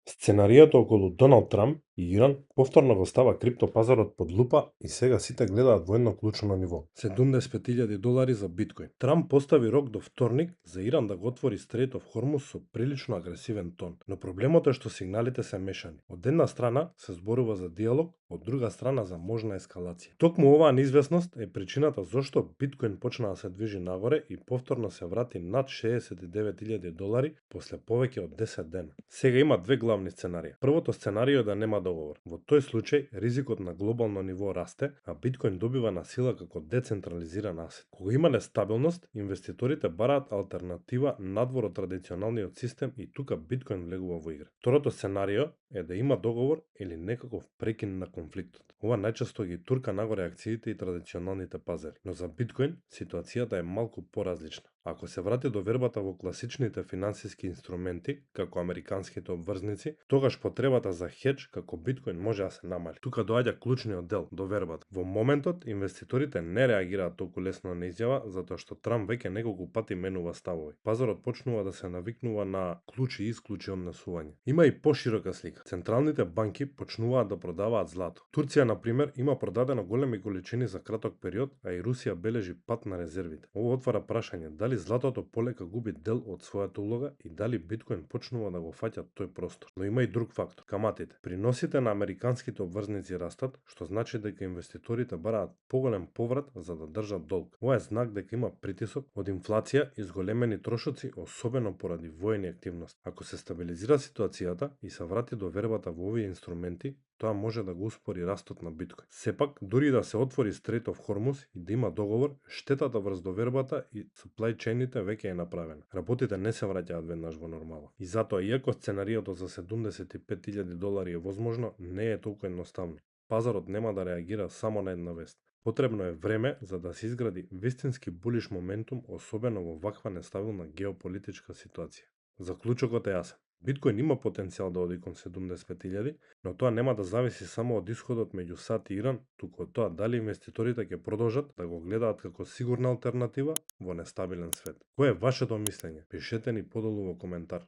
Сценаријата околу Доналд Трамп и Иран повторно го става криптопазарот под лупа и сега сите гледаат во едно клучно ниво. $75,000 за биткоин. Трамп постави рок до вторник за Иран да го отвори Стреит оф Хормуз со прилично агресивен тон. Но проблемот е што сигналите се мешани. Од една страна се зборува за диалог, од друга страна за можна ескалација. Токму оваа неизвестност е причината зошто биткоин почна да се движи нагоре и повторно се врати над $69,000 после повеќе од 10 дена. Сега има две главни сценарија. Првото сценарио е да нема договор. Во тој случај ризикот на глобално ниво расте, а биткоин добива на сила како децентрализиран асет. Кога има нестабилност, инвеститорите бараат алтернатива надвор од традиционалниот систем и тука биткоин влегува во игра. Второто сценарио е да има договор или некаков прекин на конфликтот. Ова најчесто ги турка нагоре акциите и традиционалните пазари, но за биткоин ситуацијата е малку поразлична. Ако се врати до вербата во класичните финансиски инструменти, како американските обврзници, тогаш потребата за хедж како биткоин може да се намали. Тука доаѓа клучниот дел, до вербата. Во моментот, инвеститорите не реагираат толку лесно на изјава, затоа што Трамп веќе неколку пати менува ставови. Пазарот почнува да се навикнува на клучи и исклучи однесување. Има и поширока слика. Централните банки почнуваат да продаваат злато. Турција, на пример, има продадено големи количини за краток период, а и Русија бележи пат на резервите. Ова отвара прашање дали златото полека губи дел од својата улога и дали биткоин почнува да го фаќа тој простор. Но има и друг фактор, каматите. Приносите на американските обврзници растат, што значи дека инвеститорите бараат поголем поврат за да држат долг. Ова е знак дека има притисок од инфлација и зголемени трошоци, особено поради воени активности. Ако се стабилизира ситуацијата и се врати до вербата во овие инструменти, тоа може да го успори растот на биткоин. Сепак, дури да се отвори Стреит оф Хормуз и да има договор, штетата врз довербата и supply chain-ите веќе е направена. Работите не се враќаат веднаш во нормала. И затоа, иако сценариото за $75,000 е возможно, не е толку едноставно. Пазарот нема да реагира само на една вест. Потребно е време за да се изгради вистински булиш моментум, особено во ваква нестабилна геополитичка ситуација. Заклучокот е јасен. Биткоин има потенцијал да оди кон 75,000, но тоа нема да зависи само од исходот меѓу САД и Иран, туку од тоа дали инвеститорите ќе продолжат да го гледаат како сигурна алтернатива во нестабилен свет. Кој е вашето мислење? Пишете ни подолу во коментар.